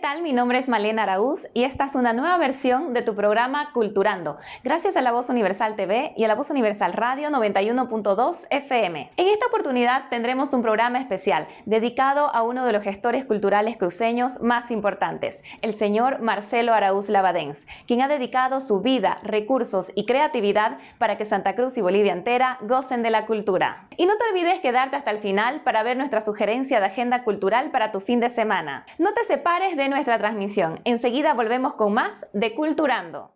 tal? Mi nombre es Malena Araúz y esta es una nueva versión de tu programa Culturando, gracias a La Voz Universal TV y a La Voz Universal Radio 91.2 FM. En esta oportunidad tendremos un programa especial dedicado a uno de los gestores culturales cruceños más importantes, el señor Marcelo Araúz Labadens, quien ha dedicado su vida, recursos y creatividad para que Santa Cruz y Bolivia entera gocen de la cultura. Y no te olvides quedarte hasta el final para ver nuestra sugerencia de agenda cultural para tu fin de semana. No te separes de nuestra transmisión. Enseguida volvemos con más de Culturando.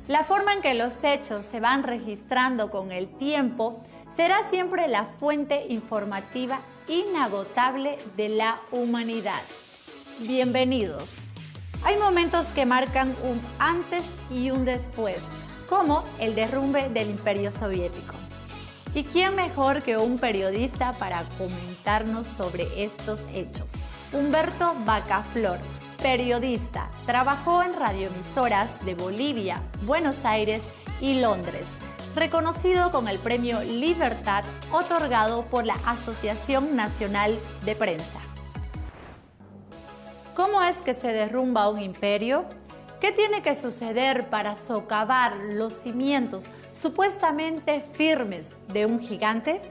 La forma en que los hechos se van registrando con el tiempo será siempre la fuente informativa inagotable de la humanidad. Bienvenidos. Hay momentos que marcan un antes y un después, como el derrumbe del Imperio Soviético. ¿Y quién mejor que un periodista para comentarnos sobre estos hechos? Humberto Bacaflor, periodista, trabajó en radioemisoras de Bolivia, Buenos Aires y Londres, reconocido con el premio Libertad otorgado por la Asociación Nacional de Prensa. ¿Cómo es que se derrumba un imperio? ¿Qué tiene que suceder para socavar los cimientos supuestamente firmes de un gigante?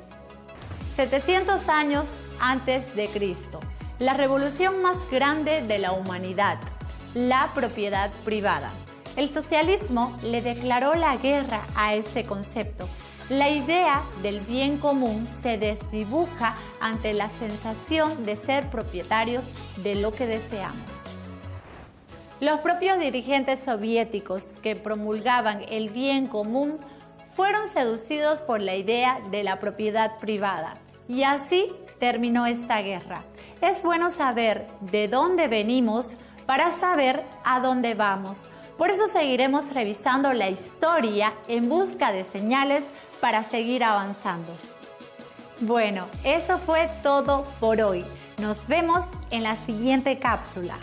700 años antes de Cristo, la revolución más grande de la humanidad, la propiedad privada. El socialismo le declaró la guerra a este concepto. La idea del bien común se desdibuja ante la sensación de ser propietarios de lo que deseamos. Los propios dirigentes soviéticos que promulgaban el bien común fueron seducidos por la idea de la propiedad privada y así terminó esta guerra. Es bueno saber de dónde venimos para saber a dónde vamos. Por eso seguiremos revisando la historia en busca de señales para seguir avanzando. Bueno, eso fue todo por hoy. Nos vemos en la siguiente cápsula.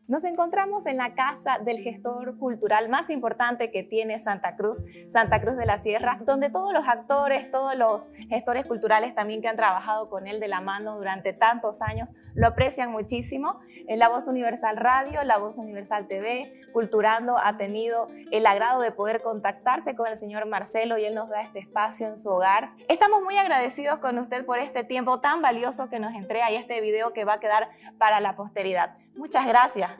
Nos encontramos en la casa del gestor cultural más importante que tiene Santa Cruz de la Sierra, donde todos los actores, todos los gestores culturales también que han trabajado con él de la mano durante tantos años, lo aprecian muchísimo. La Voz Universal Radio, La Voz Universal TV, Culturando ha tenido el agrado de poder contactarse con el señor Marcelo y él nos da este espacio en su hogar. Estamos muy agradecidos con usted por este tiempo tan valioso que nos entrega y este video que va a quedar para la posteridad. Muchas gracias.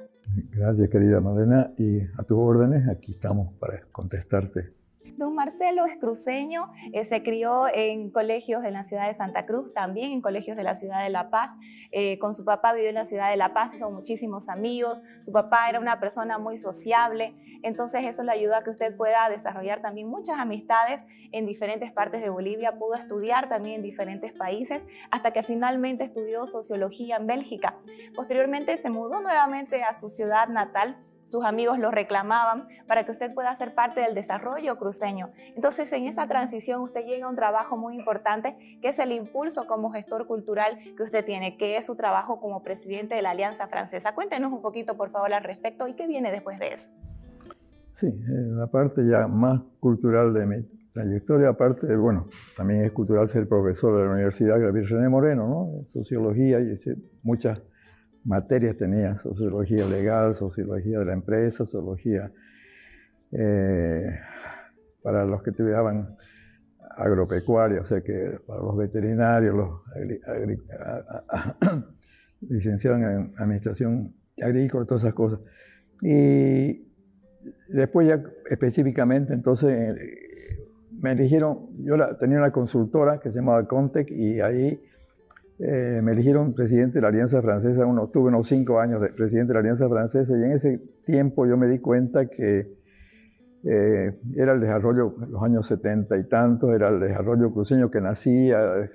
Gracias, querida Malena, y a tus órdenes, aquí estamos para contestarte. Don Marcelo es cruceño, se crió en colegios en la ciudad de Santa Cruz, también en colegios de la ciudad de La Paz. Con su papá vivió en la ciudad de La Paz, hizo muchísimos amigos. Su papá era una persona muy sociable, entonces eso le ayudó a que usted pueda desarrollar también muchas amistades en diferentes partes de Bolivia. Pudo estudiar también en diferentes países hasta que finalmente estudió sociología en Bélgica. Posteriormente se mudó nuevamente a su ciudad natal. Sus amigos lo reclamaban para que usted pueda ser parte del desarrollo cruceño. Entonces, en esa transición usted llega a un trabajo muy importante, que es el impulso como gestor cultural que usted tiene, que es su trabajo como presidente de la Alianza Francesa. Cuéntenos un poquito, por favor, al respecto y qué viene después de eso. Sí, la parte ya más cultural de mi trayectoria, aparte, bueno, también es cultural ser profesor de la Universidad Gabriel René Moreno, ¿no? Sociología y muchas materias tenía, sociología legal, sociología de la empresa, sociología para los que estudiaban agropecuaria, o sea que para los veterinarios, los licenciados en administración agrícola, todas esas cosas. Y después ya específicamente, entonces, me eligieron, tenía una consultora que se llamaba Contec y ahí me eligieron presidente de la Alianza Francesa. Tuve unos 5 años de presidente de la Alianza Francesa y en ese tiempo yo me di cuenta que Era el desarrollo, los años 70 y tantos, era el desarrollo cruceño que nacía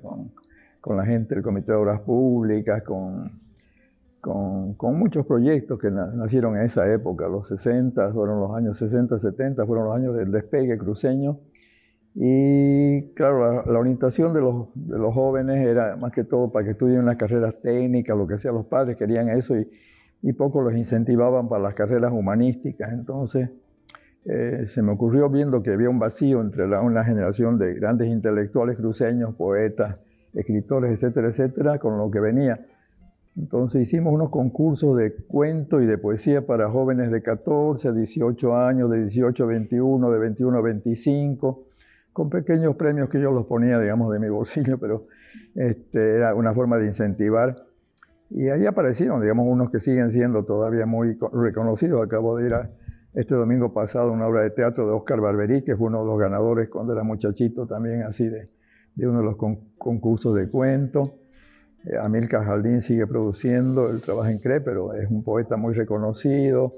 con la gente del Comité de Obras Públicas, con muchos proyectos que nacieron en esa época. Los 60, fueron los años 60, 70, fueron los años del despegue cruceño. Y claro, la orientación de los jóvenes era más que todo para que estudien unas carreras técnicas, lo que sea, los padres querían eso y poco los incentivaban para las carreras humanísticas. Entonces se me ocurrió, viendo que había un vacío entre una generación de grandes intelectuales cruceños, poetas, escritores, etcétera, etcétera, con lo que venía. Entonces hicimos unos concursos de cuento y de poesía para jóvenes de 14 a 18 años, de 18 a 21, de 21 a 25, con pequeños premios que yo los ponía, digamos, de mi bolsillo, pero era una forma de incentivar. Y ahí aparecieron, digamos, unos que siguen siendo todavía muy reconocidos. Acabo de ir este domingo pasado a una obra de teatro de Oscar Barberí, que fue uno de los ganadores cuando era muchachito también, así de uno de los concursos de cuento. Amílcar Jaldín sigue produciendo, él trabaja en CRE, pero es un poeta muy reconocido.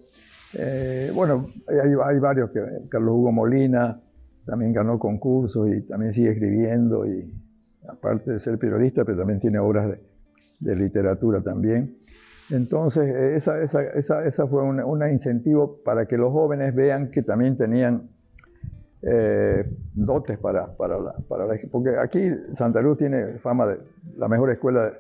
Bueno, hay varios, Carlos Hugo Molina también ganó concursos y también sigue escribiendo, y aparte de ser periodista, pero también tiene obras de literatura también. Entonces, esa fue un incentivo para que los jóvenes vean que también tenían dotes porque aquí Santa Cruz tiene fama de la mejor escuela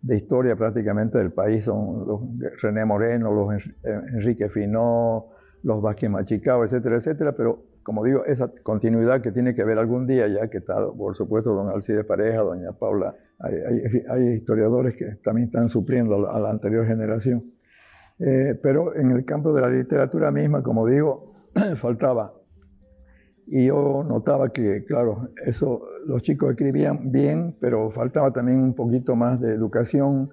de historia prácticamente del país. Son los René Moreno, los Enrique Finó, los Vázquez Machicao, etcétera, etcétera, pero como digo, esa continuidad que tiene que ver algún día, ya que está, por supuesto, don Alcides Pareja, doña Paula, hay historiadores que también están supliendo a la anterior generación. Pero en el campo de la literatura misma, como digo, faltaba. Y yo notaba que, claro, los chicos escribían bien, pero faltaba también un poquito más de educación.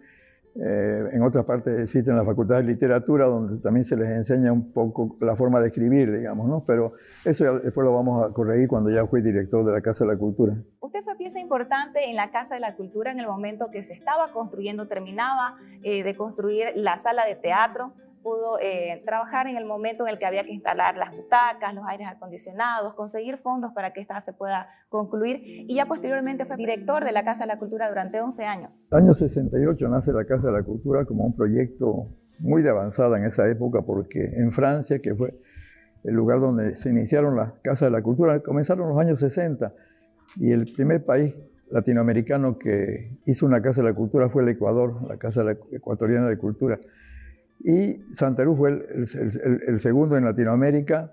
En otras partes existen las facultades de literatura, donde también se les enseña un poco la forma de escribir, digamos, ¿no? Pero eso ya después lo vamos a corregir cuando ya fui director de la Casa de la Cultura. Usted fue pieza importante en la Casa de la Cultura en el momento que se estaba construyendo, terminaba de construir la sala de teatro. Pudo trabajar en el momento en el que había que instalar las butacas, los aires acondicionados, conseguir fondos para que esta se pueda concluir, y ya posteriormente fue director de la Casa de la Cultura durante 11 años. En el año 68 nace la Casa de la Cultura como un proyecto muy de avanzada en esa época, porque en Francia, que fue el lugar donde se iniciaron las Casas de la Cultura, comenzaron los años 60, y el primer país latinoamericano que hizo una Casa de la Cultura fue el Ecuador, la Casa Ecuatoriana de Cultura. Y Santa Cruz fue el segundo en Latinoamérica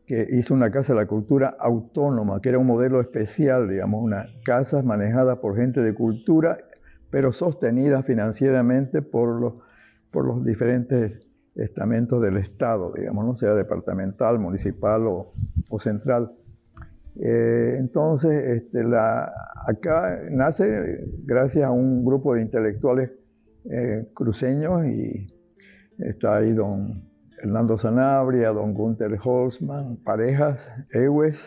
que hizo una Casa de la Cultura autónoma, que era un modelo especial, digamos, unas casas manejadas por gente de cultura, pero sostenidas financieramente por los diferentes estamentos del Estado, digamos, no sea departamental, municipal o central. Entonces, acá nace gracias a un grupo de intelectuales cruceños, y está ahí don Hernando Sanabria, don Gunther Holzmann, Parejas, Ewes,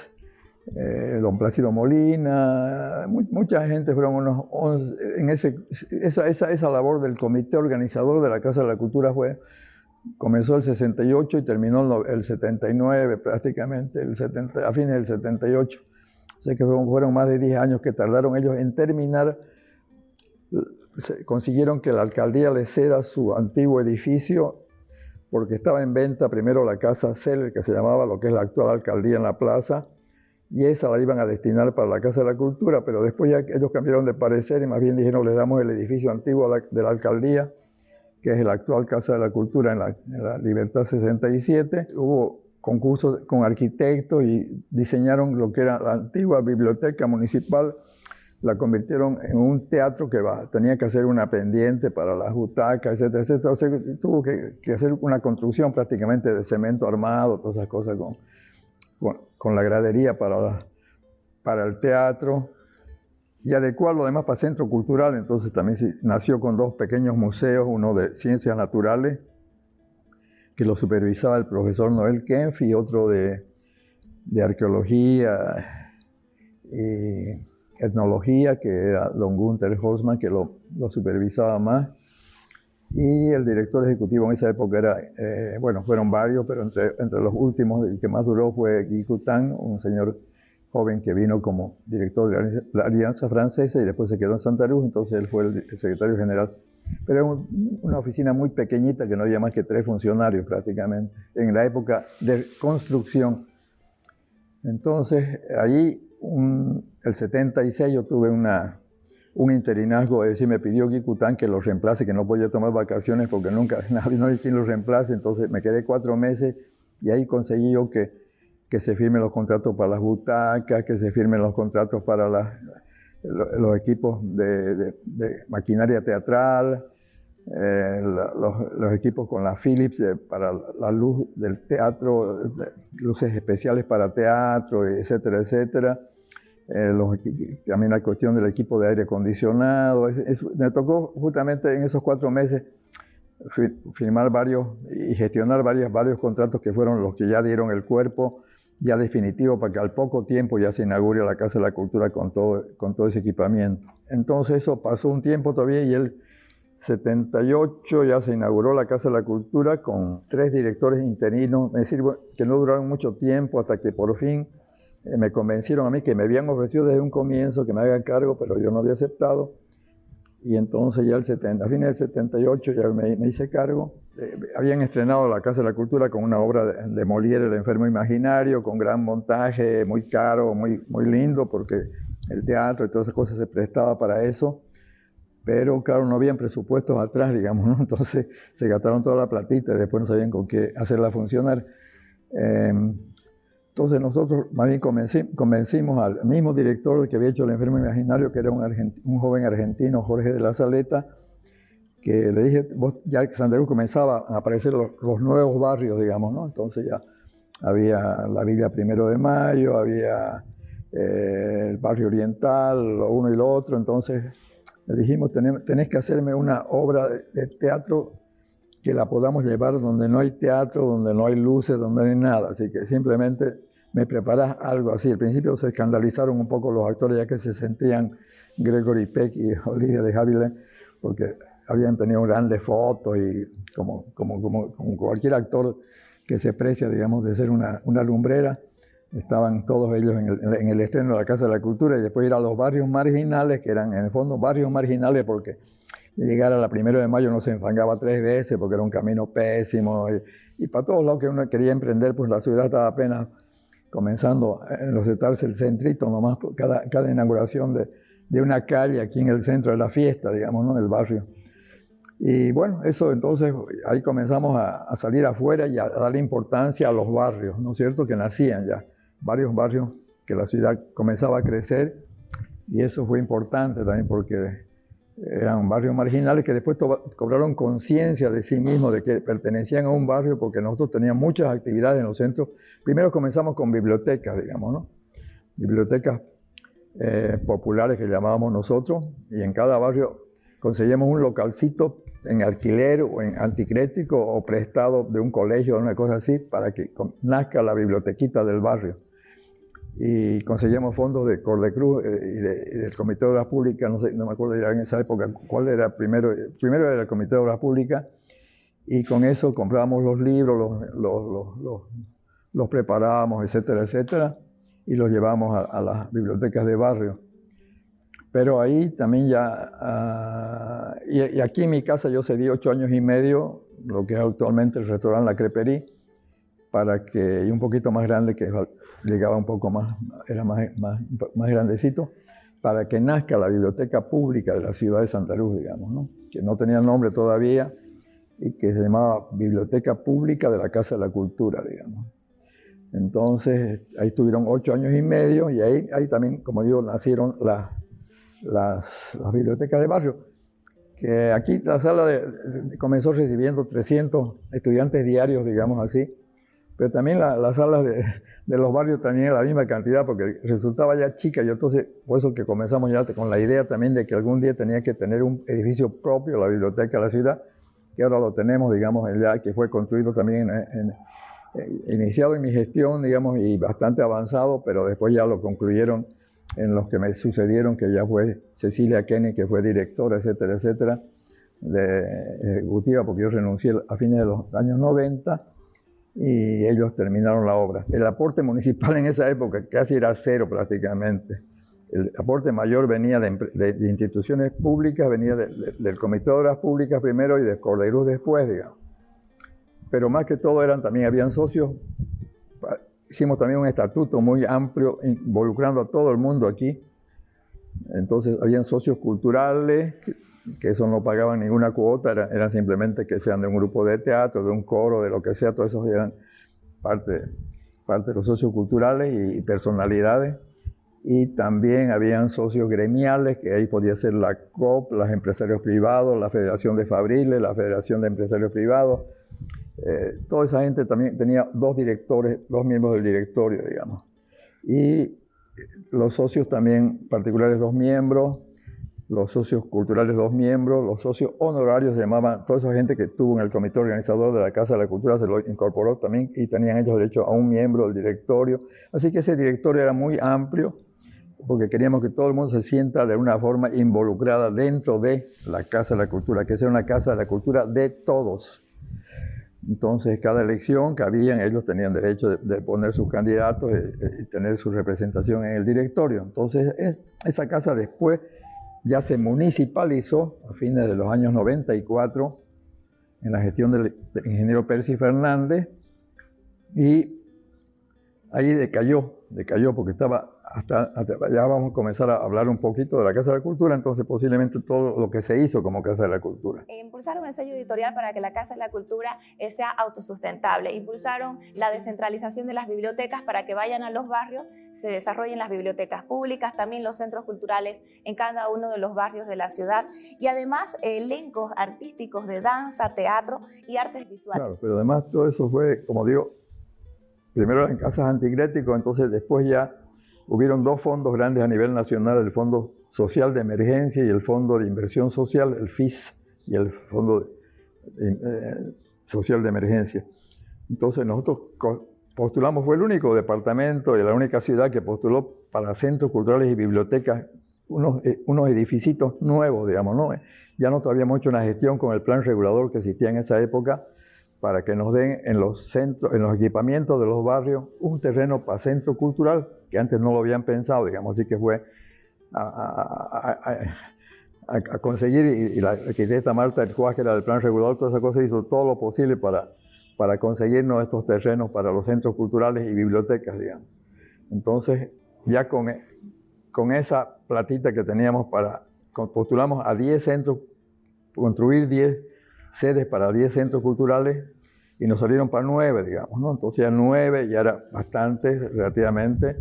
don Plácido Molina, mucha gente, fueron unos 11, en esa labor del comité organizador de la Casa de la Cultura comenzó el 68 y terminó el 79 prácticamente, a fines del 78. O sea que fueron más de 10 años que tardaron ellos en terminar. Consiguieron que la alcaldía les ceda su antiguo edificio, porque estaba en venta primero la Casa Celler, que se llamaba, lo que es la actual alcaldía en la plaza, y esa la iban a destinar para la Casa de la Cultura, pero después ya ellos cambiaron de parecer y más bien dijeron, les damos el edificio antiguo de la alcaldía, que es la actual Casa de la Cultura en la Libertad 67. Hubo concursos con arquitectos y diseñaron lo que era la antigua biblioteca municipal. La convirtieron en un teatro que tenía que hacer una pendiente para las butacas, etcétera, etcétera. O sea, tuvo que hacer una construcción prácticamente de cemento armado, todas esas cosas con la gradería para el teatro, y adecuar lo demás para centro cultural. Entonces también nació con 2 pequeños museos, uno de ciencias naturales, que lo supervisaba el profesor Noel Kempf, y otro de arqueología y etnología, que era don Gunther Holzmann, que lo supervisaba más. y el director ejecutivo en esa época era, bueno, fueron varios, pero entre los últimos, el que más duró fue Guy Coutan, un señor joven que vino como director de la Alianza Francesa y después se quedó en Santa Cruz, entonces él fue el secretario general. Pero era una oficina muy pequeñita que no había más que 3 funcionarios prácticamente, en la época de construcción. Entonces, ahí, el 76, yo tuve un interinazgo, es decir, me pidió Guy Coutan que lo reemplace, que no podía tomar vacaciones porque nunca, nadie, no hay quien lo reemplace, entonces me quedé 4 meses y ahí conseguí yo que se firmen los contratos para las butacas, que se firmen los contratos para los equipos de maquinaria teatral, los equipos con la Philips para la luz del teatro, luces especiales para teatro, etcétera, etcétera. También la cuestión del equipo de aire acondicionado. Me tocó justamente en esos 4 meses firmar varios y gestionar varios contratos que fueron los que ya dieron el cuerpo ya definitivo para que al poco tiempo ya se inaugure la Casa de la Cultura con todo ese equipamiento. Entonces eso pasó un tiempo todavía y el 78 ya se inauguró la Casa de la Cultura con 3 directores interinos, es decir, que no duraron mucho tiempo hasta que por fin me convencieron a mí, que me habían ofrecido desde un comienzo que me haga cargo, pero yo no había aceptado. Y entonces ya a fines del 78 ya me hice cargo. Habían estrenado la Casa de la Cultura con una obra de Molière, El enfermo imaginario, con gran montaje, muy caro, muy lindo, porque el teatro y todas esas cosas se prestaba para eso. Pero claro, no habían presupuestos atrás, digamos, ¿no? Entonces se gastaron toda la platita y después no sabían con qué hacerla funcionar. Entonces nosotros más bien convencimos al mismo director que había hecho El enfermo imaginario, que era un joven argentino, Jorge de la Saleta, que le dije, ya que Santa Cruz comenzaba a aparecer los nuevos barrios, digamos, ¿no? Entonces ya había la Villa 1 de Mayo, había el barrio oriental, lo uno y lo otro. Entonces le dijimos, tenés que hacerme una obra de teatro que la podamos llevar donde no hay teatro, donde no hay luces, donde no hay nada. Así que simplemente me preparás algo así. Al principio se escandalizaron un poco los actores, ya que se sentían Gregory Peck y Olivia de Havilland, porque habían tenido grandes fotos y como cualquier actor que se precia, digamos, de ser una lumbrera, estaban todos ellos en el estreno de la Casa de la Cultura y después ir a los barrios marginales, que eran en el fondo barrios marginales porque llegar a la 1 de Mayo no se enfangaba 3 veces porque era un camino pésimo y para todos lados que uno quería emprender, pues la ciudad estaba apenas comenzando a enlocetarse el centrito, nomás cada inauguración de una calle aquí en el centro de la fiesta, digamos, ¿no? En el barrio. Y bueno, eso entonces ahí comenzamos a salir afuera y a darle importancia a los barrios, ¿no es cierto?, que nacían ya, varios barrios que la ciudad comenzaba a crecer y eso fue importante también porque eran barrios marginales que después cobraron conciencia de sí mismos, de que pertenecían a un barrio, porque nosotros teníamos muchas actividades en los centros. Primero comenzamos con bibliotecas, digamos, ¿no? Bibliotecas populares que llamábamos nosotros, y en cada barrio conseguíamos un localcito en alquiler o en anticrético o prestado de un colegio o una cosa así, para que nazca la bibliotequita del barrio. Y conseguíamos fondos de Cordecruz y del Comité de Obras Públicas, no me acuerdo ya en esa época cuál era primero era el Comité de Obras Públicas, y con eso comprábamos los libros, los preparábamos, etcétera, etcétera, y los llevábamos a las bibliotecas de barrio. Pero ahí también ya, y aquí en mi casa yo cedí 8 años y medio, lo que es actualmente el restaurante La Creperie, y un poquito más grande, que llegaba un poco más, era más grandecito, para que nazca la biblioteca pública de la ciudad de Santa Cruz, digamos, ¿no? Que no tenía nombre todavía y que se llamaba Biblioteca Pública de la Casa de la Cultura, digamos. Entonces, ahí estuvieron 8 años y medio y ahí también, como digo, nacieron las bibliotecas de barrio. Que aquí la sala comenzó recibiendo 300 estudiantes diarios, digamos así, pero también las salas de los barrios también la misma cantidad, porque resultaba ya chica, y entonces por eso que comenzamos ya con la idea también de que algún día tenía que tener un edificio propio, la biblioteca de la ciudad, que ahora lo tenemos, digamos, ya que fue construido también, iniciado en mi gestión, digamos, y bastante avanzado, pero después ya lo concluyeron en los que me sucedieron, que ya fue Cecilia Kenny, que fue directora, etcétera, etcétera. ejecutiva porque yo renuncié a fines de los años 90 y ellos terminaron la obra. El aporte municipal en esa época casi era cero prácticamente. El aporte mayor venía de instituciones públicas, venía del Comité de Obras Públicas primero y de Corderuz después, digamos. Pero más que todo también habían socios. Hicimos también un estatuto muy amplio involucrando a todo el mundo aquí. Entonces habían socios culturales, que eso no pagaban ninguna cuota, eran simplemente que sean de un grupo de teatro, de un coro, de lo que sea, todos esos eran parte de los socios culturales y personalidades. Y también habían socios gremiales, que ahí podía ser la COP, los empresarios privados, la Federación de Fabriles, la Federación de Empresarios Privados. Toda esa gente también tenía dos directores, dos miembros del directorio, digamos. Y los socios también particulares, 2 miembros, los socios culturales, 2 miembros, los socios honorarios se llamaban, toda esa gente que estuvo en el comité organizador de la Casa de la Cultura se lo incorporó también y tenían ellos derecho a un miembro del directorio. Así que ese directorio era muy amplio porque queríamos que todo el mundo se sienta de una forma involucrada dentro de la Casa de la Cultura, que sea una Casa de la Cultura de todos. Entonces, cada elección que habían, ellos tenían derecho de poner sus candidatos y tener su representación en el directorio. Entonces, esa casa después ya se municipalizó a fines de los años 94 en la gestión del ingeniero Percy Fernández y ahí decayó porque estaba ya vamos a comenzar a hablar un poquito de la Casa de la Cultura, entonces posiblemente todo lo que se hizo como Casa de la Cultura. Impulsaron el sello editorial para que la Casa de la Cultura sea autosustentable, impulsaron la descentralización de las bibliotecas para que vayan a los barrios, se desarrollen las bibliotecas públicas, también los centros culturales en cada uno de los barrios de la ciudad y además elencos artísticos de danza, teatro y artes visuales. Claro, pero además todo eso fue, como digo, primero en casas antigréticos, entonces después ya hubieron 2 fondos grandes a nivel nacional, el Fondo Social de Emergencia y el Fondo de Inversión Social, el FIS, y el Fondo Social de Emergencia. Entonces nosotros postulamos, fue el único departamento y la única ciudad que postuló para centros culturales y bibliotecas, unos edificios nuevos, digamos, ¿no? Ya no habíamos hecho una gestión con el plan regulador que existía en esa época, para que nos den en los centros, en los equipamientos de los barrios, un terreno para centro cultural, que antes no lo habían pensado, digamos, así que fue a conseguir, y la arquitecta Marta El Cuás, que era del plan regulador, toda esa cosa, hizo todo lo posible para conseguirnos estos terrenos para los centros culturales y bibliotecas, digamos. Entonces, ya con esa platita que teníamos postulamos a 10 centros, construir 10 sedes para 10 centros culturales y nos salieron para 9, digamos, ¿no? Entonces ya 9 ya era bastante relativamente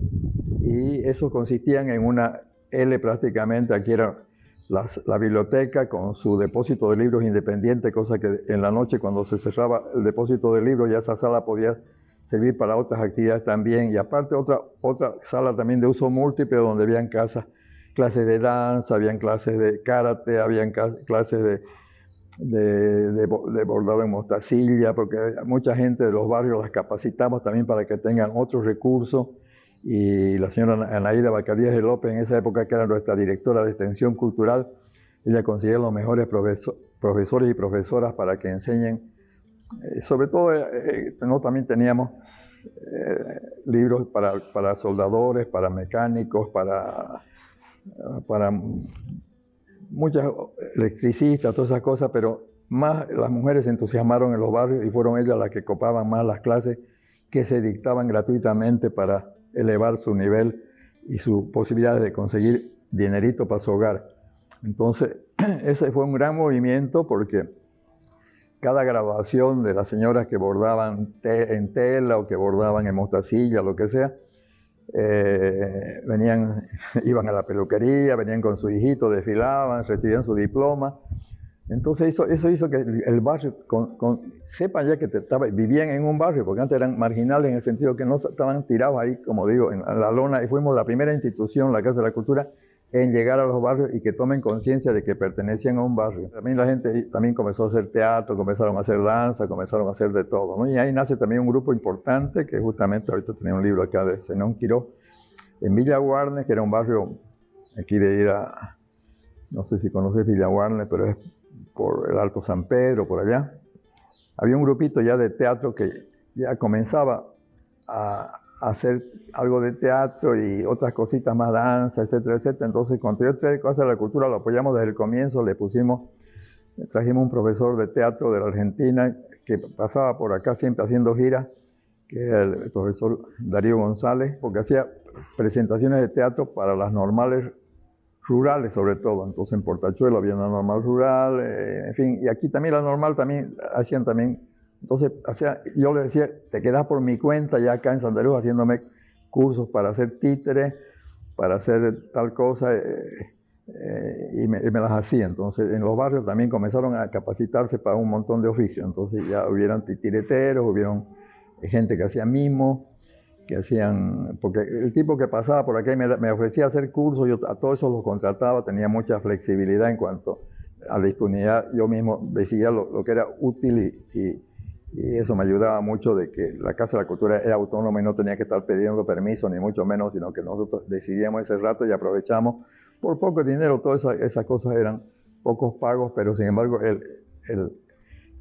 y eso consistían en una L prácticamente, aquí era la biblioteca con su depósito de libros independiente, cosa que en la noche cuando se cerraba el depósito de libros ya esa sala podía servir para otras actividades también y aparte otra sala también de uso múltiple donde habían clases de danza, habían clases de karate, habían clases de bordado en mostacilla, porque mucha gente de los barrios las capacitamos también para que tengan otros recursos y la señora Anaída Bacardías de López en esa época, que era nuestra directora de extensión cultural, ella consiguió los mejores profesores y profesoras para que enseñen, sobre todo ¿no? También teníamos libros para soldadores, para mecánicos, para muchas electricistas, todas esas cosas, pero más las mujeres se entusiasmaron en los barrios y fueron ellas las que copaban más las clases que se dictaban gratuitamente para elevar su nivel y sus posibilidades de conseguir dinerito para su hogar. Entonces, ese fue un gran movimiento porque cada graduación de las señoras que bordaban en tela o que bordaban en mostacilla, lo que sea, iban a la peluquería, venían con su hijito, desfilaban, recibían su diploma. Entonces eso hizo que el barrio, sepan ya que vivían en un barrio, porque antes eran marginales en el sentido que no estaban tirados ahí, como digo, en la lona, y fuimos la primera institución, la Casa de la Cultura, en llegar a los barrios y que tomen conciencia de que pertenecían a un barrio. También la gente también comenzó a hacer teatro, comenzaron a hacer danza, comenzaron a hacer de todo, ¿no? Y ahí nace también un grupo importante, que justamente ahorita tenía un libro acá de Zenón Quiró, en Villa Guarnes, que era un barrio aquí de ir a, no sé si conoces Villa Guarnes, pero es por el Alto San Pedro, por allá. Había un grupito ya de teatro que ya comenzaba a hacer algo de teatro y otras cositas más, danza, etcétera, etcétera. Entonces, cuando yo entré a Casa de la Cultura, lo apoyamos desde el comienzo, trajimos un profesor de teatro de la Argentina que pasaba por acá siempre haciendo giras, que era el profesor Darío González, porque hacía presentaciones de teatro para las normales rurales sobre todo. Entonces en Portachuelo había una normal rural, en fin, y aquí también la normal hacían también. Entonces yo le decía, te quedas por mi cuenta ya acá en Santa Cruz haciéndome cursos para hacer títeres, para hacer tal cosa, y me las hacía. Entonces en los barrios también comenzaron a capacitarse para un montón de oficios. Entonces ya hubieron titireteros, hubieron gente que hacía mimo, que hacían, porque el tipo que pasaba por aquí me ofrecía hacer cursos, yo a todos esos los contrataba, tenía mucha flexibilidad en cuanto a la disponibilidad, yo mismo decidía lo que era útil y eso me ayudaba mucho de que la Casa de la Cultura era autónoma y no tenía que estar pidiendo permiso, ni mucho menos, sino que nosotros decidíamos ese rato y aprovechamos por poco dinero. Todas esas cosas eran pocos pagos, pero sin embargo el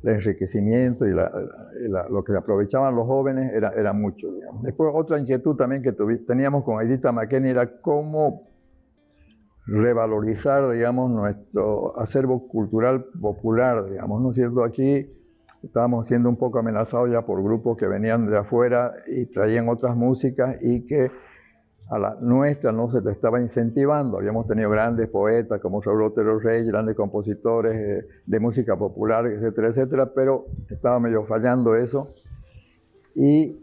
enriquecimiento y lo que aprovechaban los jóvenes era mucho, digamos. Después otra inquietud también que teníamos con Aidita McKenney era cómo revalorizar, digamos, nuestro acervo cultural popular, digamos, ¿no es cierto? Aquí estábamos siendo un poco amenazados ya por grupos que venían de afuera y traían otras músicas y que a la nuestra no se le estaba incentivando. Habíamos tenido grandes poetas como Raúl Otero Reyes, grandes compositores de música popular, etcétera, etcétera, pero estaba medio fallando eso. Y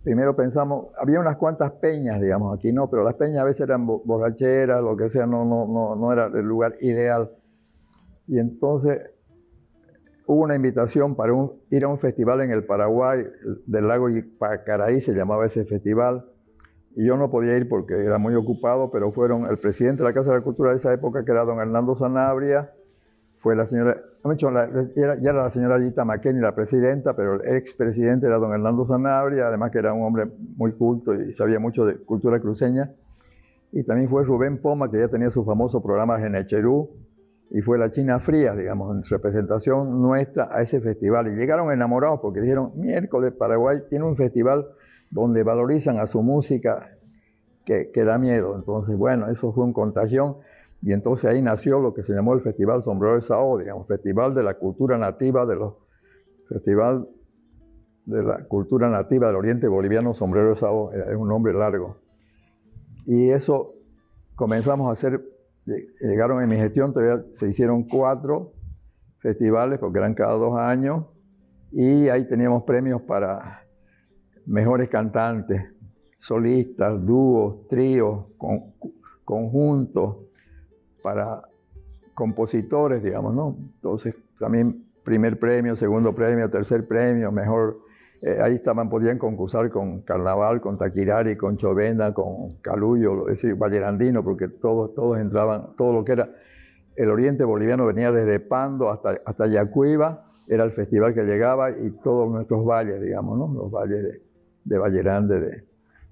primero pensamos, había unas cuantas peñas, digamos, aquí no, pero las peñas a veces eran borracheras, lo que sea, no era el lugar ideal. Y entonces hubo una invitación para ir a un festival en el Paraguay, del lago Pacaraí se llamaba ese festival, y yo no podía ir porque era muy ocupado, pero fueron el presidente de la Casa de la Cultura de esa época, que era don Hernando Sanabria, fue la señora, ya era la señora Aidita McKenney la presidenta, pero el expresidente era don Hernando Sanabria, además que era un hombre muy culto y sabía mucho de cultura cruceña, y también fue Rubén Poma, que ya tenía su famoso programa Genecherú, y fue la China Fría, digamos, en representación nuestra a ese festival. Y llegaron enamorados porque dijeron, miércoles Paraguay tiene un festival donde valorizan a su música que da miedo. Entonces, bueno, eso fue un contagión. Y entonces ahí nació lo que se llamó el Festival Sombrero de Sao, digamos, Festival de la Cultura Nativa, Festival de la Cultura Nativa del Oriente Boliviano Sombrero de Sao, es un nombre largo. Y eso comenzamos a hacer. Llegaron en mi gestión, todavía se hicieron 4 festivales, porque eran cada 2 años, y ahí teníamos premios para mejores cantantes, solistas, dúos, tríos, conjuntos, para compositores, digamos, ¿no? Entonces, también primer premio, segundo premio, tercer premio, mejor. Ahí podían concursar con Carnaval, con Taquirari, con Chovenda, con Caluyo, es decir, Vallerandino, porque todos entraban, todo lo que era el oriente boliviano venía desde Pando hasta Yacuiba, era el festival que llegaba, y todos nuestros valles, digamos, ¿no? Los valles de Vallerande, de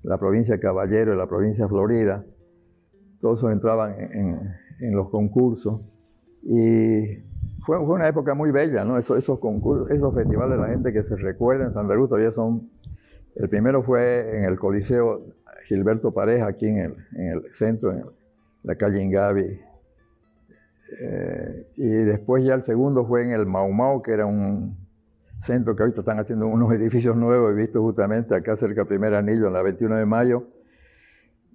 la provincia de Caballero, de la provincia de Florida, todos entraban en los concursos. Y fue una época muy bella, ¿no? Esos concursos, esos festivales, la gente que se recuerda en Santa Cruz todavía son. El primero fue en el Coliseo Gilberto Pareja, aquí en el centro, en la calle Ingavi. Y después ya el segundo fue en el Mau Mau, que era un centro que ahorita están haciendo unos edificios nuevos, he visto justamente acá cerca del Primer Anillo, en la 21 de mayo.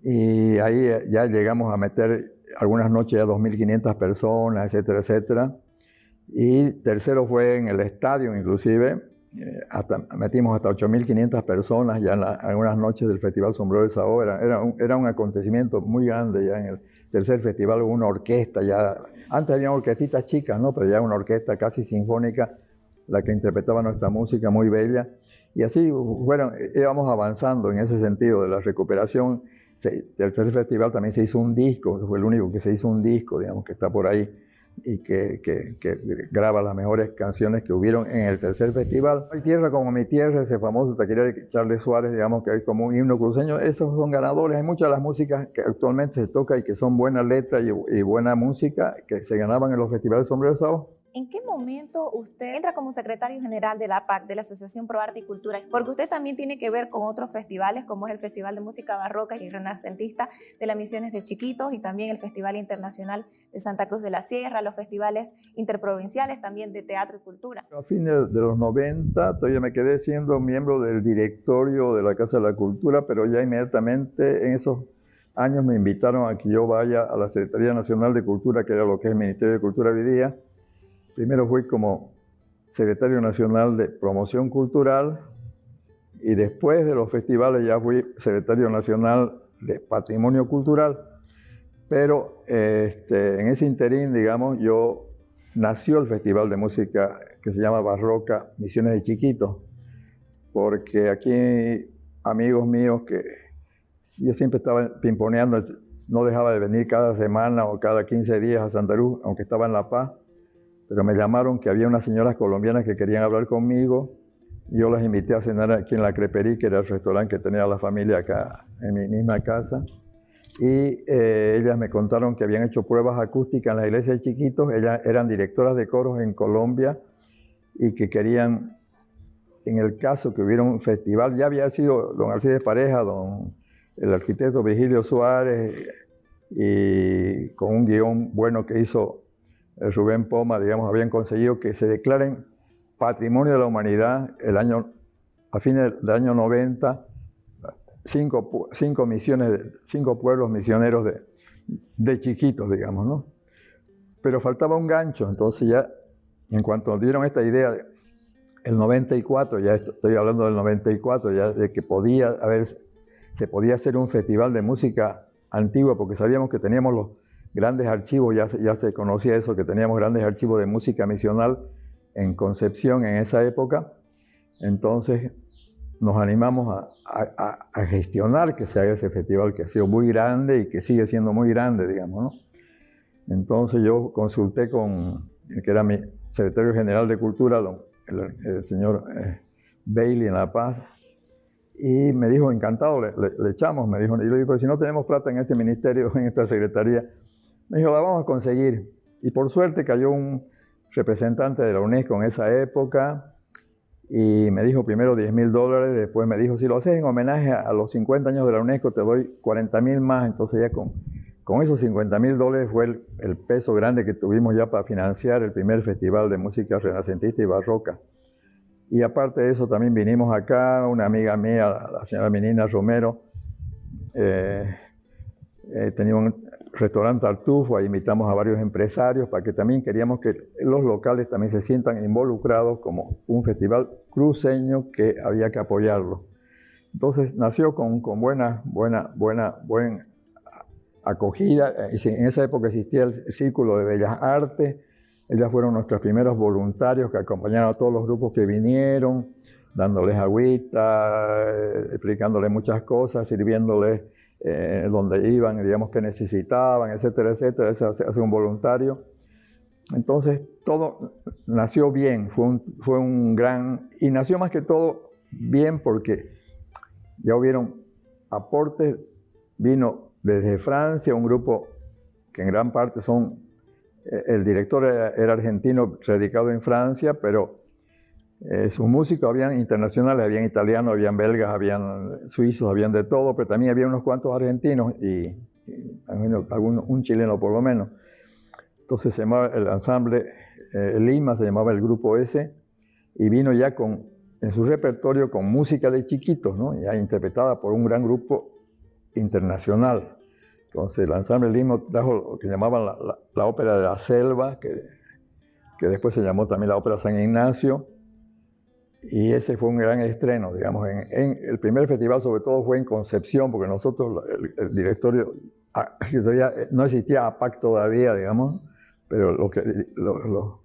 Y ahí ya llegamos a meter algunas noches ya 2.500 personas, etcétera, etcétera. Y tercero fue en el estadio, inclusive, metimos hasta 8.500 personas ya en algunas noches del Festival Sombrero de Sao. Era un acontecimiento muy grande. Ya en el tercer festival hubo una orquesta, ya antes había orquestitas chicas, ¿no? Pero ya una orquesta casi sinfónica, la que interpretaba nuestra música muy bella. Y así íbamos avanzando en ese sentido de la recuperación. El tercer festival también se hizo un disco, fue el único que se hizo un disco, digamos, que está por ahí, y que graba las mejores canciones que hubieron en el tercer festival. Hay Tierra como mi tierra, ese famoso taquillera de Charles Suárez, digamos que es como un himno cruceño, esos son ganadores. Hay muchas de las músicas que actualmente se toca y que son buenas letras y buena música que se ganaban en los festivales Sombrero Sao. ¿En qué momento usted entra como secretario general de la APAC, de la Asociación Pro Arte y Cultura? Porque usted también tiene que ver con otros festivales, como es el Festival de Música Barroca y Renacentista de las Misiones de Chiquitos y también el Festival Internacional de Santa Cruz de la Sierra, los festivales interprovinciales también de teatro y cultura. A fines de los 90 todavía me quedé siendo miembro del directorio de la Casa de la Cultura, pero ya inmediatamente en esos años me invitaron a que yo vaya a la Secretaría Nacional de Cultura, que era lo que es el Ministerio de Cultura hoy día. Primero fui como secretario nacional de promoción cultural y después de los festivales ya fui secretario nacional de patrimonio cultural. Pero en ese interín, digamos, nació el festival de música que se llama Barroca Misiones de Chiquitos, porque aquí amigos míos que yo siempre estaba pimponeando, no dejaba de venir cada semana o cada 15 días a Santa Cruz, aunque estaba en La Paz. Pero me llamaron que había unas señoras colombianas que querían hablar conmigo. Yo las invité a cenar aquí en La Creperie, que era el restaurante que tenía la familia acá en mi misma casa. Y ellas me contaron que habían hecho pruebas acústicas en la iglesia de Chiquitos. Ellas eran directoras de coros en Colombia y que querían, en el caso que hubiera un festival, ya había sido don Alcides Pareja, el arquitecto Virgilio Suárez, y con un guión bueno que hizo Rubén Poma, digamos, habían conseguido que se declaren Patrimonio de la Humanidad a fines del año 90, cinco pueblos misioneros de Chiquitos, digamos, ¿no? Pero faltaba un gancho, entonces ya, en cuanto dieron esta idea, el 94, ya estoy hablando del 94, ya de que se podía hacer un festival de música antigua, porque sabíamos que teníamos los grandes archivos, ya se conocía eso, que teníamos grandes archivos de música misional en Concepción en esa época. Entonces nos animamos a gestionar que se haga ese festival, que ha sido muy grande y que sigue siendo muy grande, digamos, ¿no? Entonces yo consulté con el que era mi secretario general de Cultura, el señor Bailey en La Paz, y me dijo, encantado, le echamos, me dijo. Y yo le dije, pero si no tenemos plata en este ministerio, en esta secretaría. Me dijo, la vamos a conseguir. Y por suerte cayó un representante de la UNESCO en esa época y me dijo primero $10,000, después me dijo, si lo haces en homenaje a los 50 años de la UNESCO te doy 40,000 más. Entonces ya con esos $50,000 fue el peso grande que tuvimos ya para financiar el primer festival de música renacentista y barroca. Y aparte de eso también vinimos acá, una amiga mía, la señora Menina Romero, tenía un restaurante Tartufo, ahí invitamos a varios empresarios para que también queríamos que los locales también se sientan involucrados como un festival cruceño que había que apoyarlo. Entonces nació con buena acogida. En esa época existía el Círculo de Bellas Artes. Ellas fueron nuestros primeros voluntarios que acompañaron a todos los grupos que vinieron, dándoles agüita, explicándoles muchas cosas, sirviéndoles donde iban, digamos, que necesitaban, etcétera, etcétera. Ese hace un voluntario. Entonces, todo nació bien, fue un gran... Y nació más que todo bien porque ya hubieron aportes. Vino desde Francia un grupo que en gran parte el director era argentino, radicado en Francia, pero sus músicos habían internacionales, habían italianos, habían belgas, habían suizos, habían de todo, pero también había unos cuantos argentinos y un chileno por lo menos. Entonces se llamaba el ensamble Lima, se llamaba el grupo ese, y vino ya en su repertorio con música de Chiquitos, ¿no? Ya interpretada por un gran grupo internacional. Entonces el ensamble Lima trajo lo que llamaban la ópera de la selva, que después se llamó también la ópera San Ignacio, y ese fue un gran estreno, digamos. El primer festival sobre todo fue en Concepción, porque nosotros, el directorio, no existía APAC todavía, digamos, pero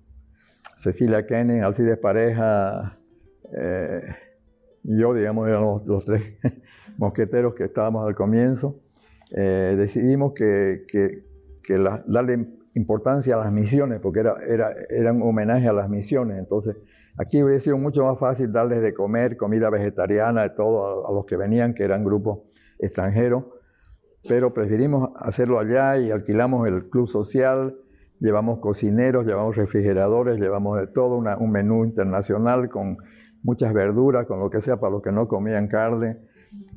Cecilia Kenning, Alcides Pareja, y yo, digamos, éramos los tres mosqueteros que estábamos al comienzo. Decidimos darle importancia a las misiones, porque era un homenaje a las misiones. Entonces, aquí hubiera sido mucho más fácil darles de comer, comida vegetariana, de todo, a los que venían, que eran grupos extranjeros, pero preferimos hacerlo allá y alquilamos el club social, llevamos cocineros, llevamos refrigeradores, llevamos de todo un menú internacional con muchas verduras, con lo que sea para los que no comían carne,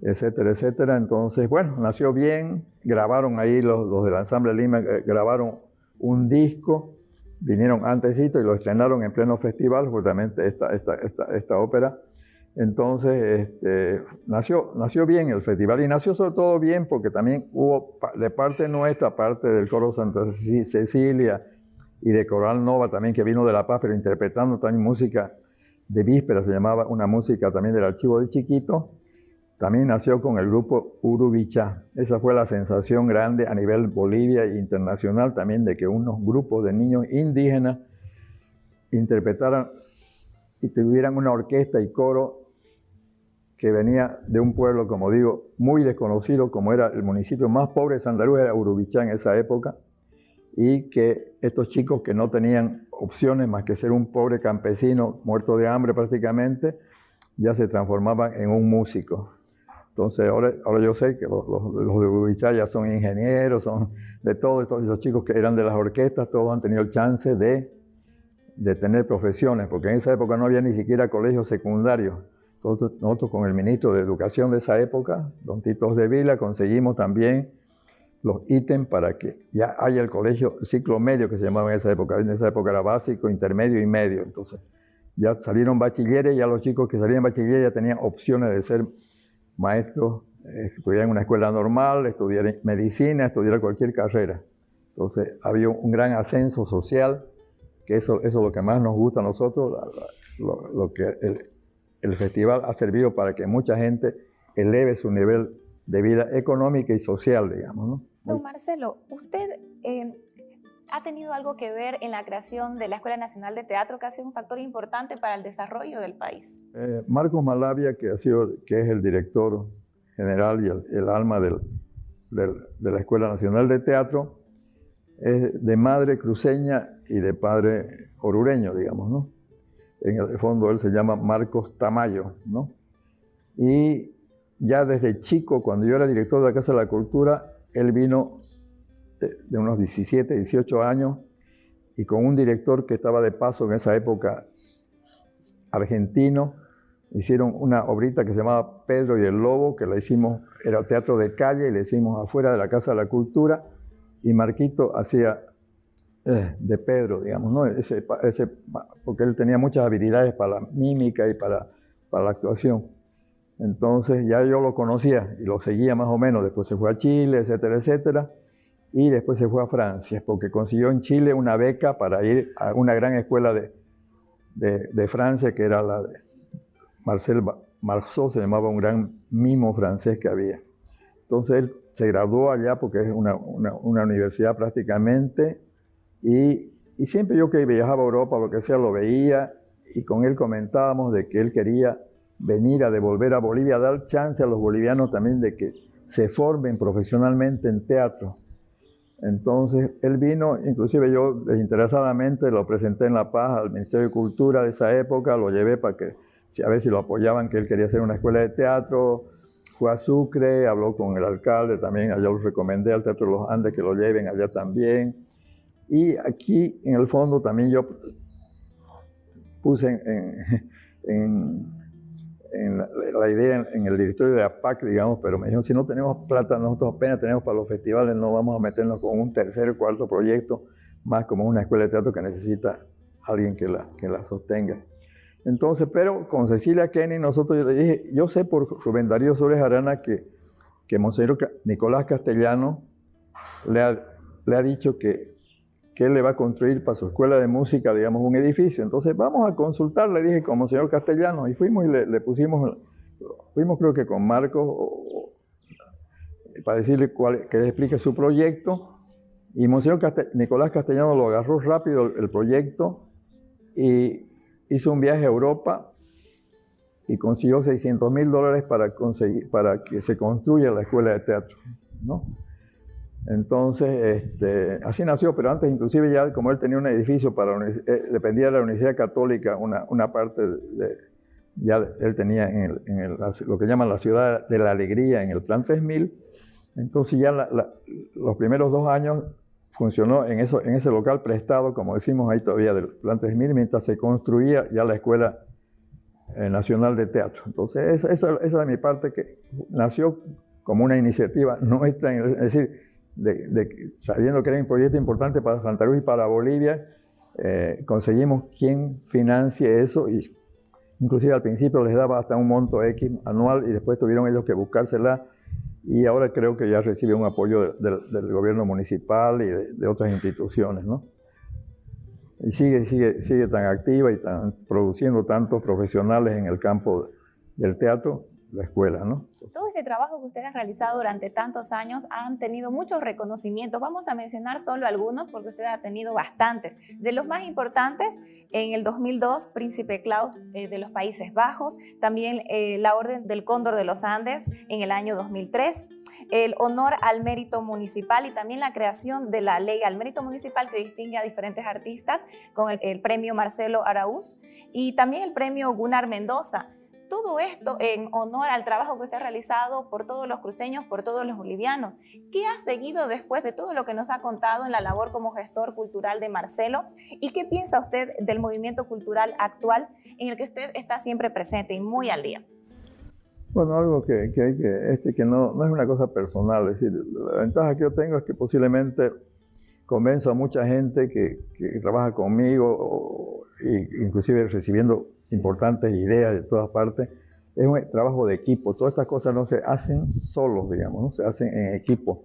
etcétera, etcétera. Entonces, bueno, nació bien, grabaron ahí los del Ensamble Lima, grabaron un disco, vinieron antesito y lo estrenaron en pleno festival, justamente esta ópera. Entonces, nació bien el festival, y nació sobre todo bien porque también hubo de parte nuestra, parte del coro Santa Cecilia y de Coral Nova también, que vino de La Paz, pero interpretando también música de víspera, se llamaba una música también del archivo de Chiquito. También nació con el grupo Urubichá. Esa fue la sensación grande a nivel Bolivia e internacional también, de que unos grupos de niños indígenas interpretaran y tuvieran una orquesta y coro que venía de un pueblo, como digo, muy desconocido, como era el municipio más pobre de Santa Cruz, era Urubichá en esa época, y que estos chicos que no tenían opciones más que ser un pobre campesino muerto de hambre prácticamente, ya se transformaban en un músico. Entonces ahora yo sé que los de Urubichá ya son ingenieros, son de todos esos chicos que eran de las orquestas, todos han tenido el chance de tener profesiones, porque en esa época no había ni siquiera colegios secundarios. Nosotros con el ministro de Educación de esa época, don Tito de Vila, conseguimos también los ítems para que ya haya el colegio, el ciclo medio que se llamaba en esa época. En esa época era básico, intermedio y medio. Entonces ya salieron bachilleres, ya los chicos que salían bachiller ya tenían opciones de ser maestros, estudiar en una escuela normal, estudiar medicina, estudiar cualquier carrera. Entonces había un gran ascenso social, que eso es lo que más nos gusta a nosotros, lo que el festival ha servido para que mucha gente eleve su nivel de vida económica y social, digamos, ¿no? Don Marcelo, usted ha tenido algo que ver en la creación de la Escuela Nacional de Teatro, que ha sido un factor importante para el desarrollo del país. Marcos Malavia, que es el director general y el alma de la Escuela Nacional de Teatro, es de madre cruceña y de padre orureño, digamos, ¿no? En el fondo él se llama Marcos Tamayo, ¿no? Y ya desde chico, cuando yo era director de la Casa de la Cultura, él vino de unos 17, 18 años, y con un director que estaba de paso en esa época, argentino, hicieron una obrita que se llamaba Pedro y el Lobo, que la hicimos, era teatro de calle, y la hicimos afuera de la Casa de la Cultura, y Marquito hacía de Pedro, digamos, ¿no? Porque él tenía muchas habilidades para la mímica y para la actuación. Entonces ya yo lo conocía y lo seguía más o menos. Después se fue a Chile, etcétera, etcétera. Y después se fue a Francia, porque consiguió en Chile una beca para ir a una gran escuela de Francia, que era la de Marcel Marceau, se llamaba, un gran mimo francés que había. Entonces él se graduó allá porque es una universidad prácticamente. Y siempre yo que viajaba a Europa, lo que sea, lo veía, y con él comentábamos de que él quería venir a devolver a Bolivia, a dar chance a los bolivianos también de que se formen profesionalmente en teatro. Entonces él vino, inclusive yo desinteresadamente lo presenté en La Paz al Ministerio de Cultura de esa época, lo llevé para que a ver si lo apoyaban, que él quería hacer una escuela de teatro. Fue a Sucre, habló con el alcalde también, allá lo recomendé al Teatro de los Andes que lo lleven allá también. Y aquí, en el fondo, también yo puse la idea en el directorio de APAC, digamos, pero me dijeron, si no tenemos plata, nosotros apenas tenemos para los festivales, no vamos a meternos con un tercer o cuarto proyecto, más como una escuela de teatro que necesita alguien que la sostenga. Entonces, pero con Cecilia Kenny, yo le dije, yo sé por Rubén Darío Suárez Arana que Monseñor Nicolás Castellano le ha dicho que él le va a construir para su escuela de música, digamos, un edificio. Entonces, vamos a consultar, le dije, con Monseñor Castellano, y fuimos y fuimos creo que con Marcos, para decirle que le explique su proyecto, y Monseñor Nicolás Castellano lo agarró rápido el proyecto, y hizo un viaje a Europa, y consiguió $600,000 para que se construya la escuela de teatro, ¿no? Entonces, así nació, pero antes inclusive ya como él tenía un edificio dependía de la Universidad Católica, una parte ya él tenía lo que llaman la Ciudad de la Alegría, en el Plan 3000. Entonces ya los primeros 2 años funcionó en ese local prestado, como decimos ahí todavía, del Plan 3000, mientras se construía ya la Escuela Nacional de Teatro. Entonces esa es mi parte, que nació como una iniciativa nuestra, es decir, sabiendo que era un proyecto importante para Santa Cruz y para Bolivia, conseguimos quien financie eso, y inclusive al principio les daba hasta un monto X anual y después tuvieron ellos que buscársela, y ahora creo que ya recibe un apoyo del gobierno municipal y de otras instituciones, ¿no? Y sigue tan activa y produciendo tantos profesionales en el campo del teatro, la escuela, ¿no? Todo este trabajo que usted ha realizado durante tantos años han tenido muchos reconocimientos. Vamos a mencionar solo algunos porque usted ha tenido bastantes. De los más importantes, en el 2002, Príncipe Claus de los Países Bajos, también la Orden del Cóndor de los Andes en el año 2003, el honor al mérito municipal y también la creación de la ley al mérito municipal que distingue a diferentes artistas con el premio Marcelo Araúz y también el premio Gunnar Mendoza. Todo esto en honor al trabajo que usted ha realizado por todos los cruceños, por todos los bolivianos. ¿Qué ha seguido después de todo lo que nos ha contado en la labor como gestor cultural de Marcelo? ¿Y qué piensa usted del movimiento cultural actual en el que usted está siempre presente y muy al día? Bueno, algo que no es una cosa personal. Es decir, la ventaja que yo tengo es que posiblemente convenzo a mucha gente que trabaja conmigo, inclusive recibiendo importantes ideas de todas partes. Es un trabajo de equipo. Todas estas cosas no se hacen solos, digamos, ¿no? Se hacen en equipo.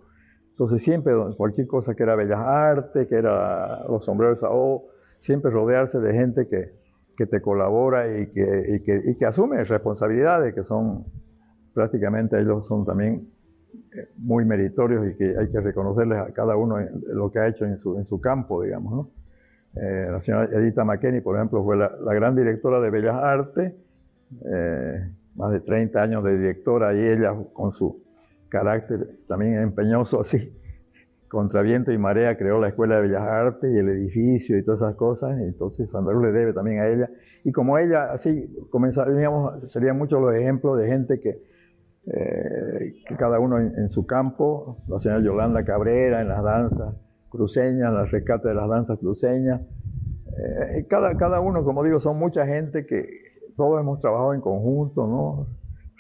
Entonces siempre, cualquier cosa que era Bellas Artes, que era los sombreros de Sao, siempre rodearse de gente que te colabora y que asume responsabilidades, que son prácticamente, ellos son también muy meritorios y que hay que reconocerles a cada uno lo que ha hecho en su campo, digamos, ¿no? La señora Edita McKenney, por ejemplo, fue la gran directora de Bellas Artes, más de 30 años de directora, y ella con su carácter también empeñoso, así, contra viento y marea, creó la Escuela de Bellas Artes y el edificio y todas esas cosas, y entonces Santa Cruz le debe también a ella. Y como ella, así, comenzaríamos, serían muchos los ejemplos de gente que cada uno en su campo, la señora Yolanda Cabrera en las danzas cruceñas, el rescate de las danzas cruceñas. Cada uno, como digo, son mucha gente que todos hemos trabajado en conjunto, ¿no?